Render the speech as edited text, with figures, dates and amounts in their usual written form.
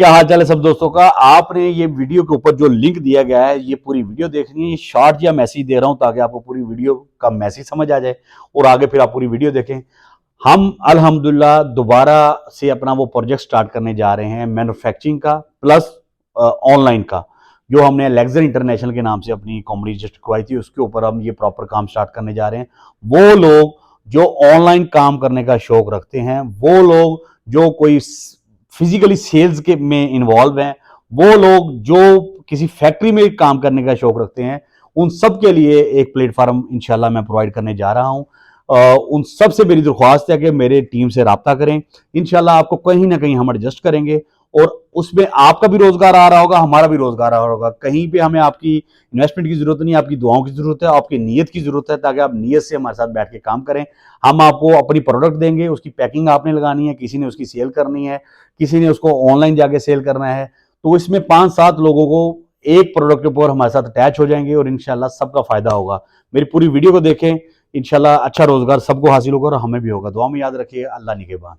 क्या हाल चाल है सब दोस्तों का। आपने ये वीडियो के ऊपर जो लिंक दिया गया है ये पूरी वीडियो देखनी है। ये शॉर्ट या मैसेज दे रहा हूं ताकि आपको पूरी वीडियो का मैसेज समझ आ जाए और आगे फिर आप पूरी वीडियो देखें। हम अल्हम्दुलिल्लाह दोबारा से अपना वो प्रोजेक्ट स्टार्ट करने जा रहे हैं मैन्युफैक्चरिंग का प्लस ऑनलाइन का। जो हमने लेक्जर इंटरनेशनल के नाम से अपनी कंपनी रजिस्टर करवाई थी उसके ऊपर हम ये प्रॉपर काम स्टार्ट करने जा रहे हैं। वो लोग जो ऑनलाइन काम करने का शौक रखते हैं, वो लोग जो कोई फिजिकली सेल्स के में इन्वॉल्व हैं, वो लोग जो किसी फैक्ट्री में काम करने का शौक रखते हैं, उन सब के लिए एक प्लेटफॉर्म इंशाल्लाह मैं प्रोवाइड करने जा रहा हूं। उन सब से मेरी दरख्वास्त है कि मेरे टीम से रब्ता करें। इंशाल्लाह आपको कहीं ना कहीं हम एडजस्ट करेंगे और उसमें आपका भी रोजगार आ रहा होगा, हमारा भी रोजगार आ रहा होगा। कहीं पे हमें आपकी इन्वेस्टमेंट की जरूरत नहीं, आपकी दुआओं की जरूरत है, आपकी नीयत की जरूरत है, ताकि आप नीयत से हमारे साथ बैठ के काम करें। हम आपको अपनी प्रोडक्ट देंगे, उसकी पैकिंग आपने लगानी है, किसी ने उसकी सेल करनी है, किसी ने उसको ऑनलाइन जाके सेल करना है। तो इसमें 5-7 लोगों को एक प्रोडक्ट के ऊपर हमारे साथ अटैच हो जाएंगे और इंशाल्लाह सबका फायदा होगा। मेरी पूरी वीडियो को देखें, इंशाल्लाह अच्छा रोजगार सबको हासिल होगा और हमें भी होगा। दुआ में याद रखिए। अल्लाह निगहबान।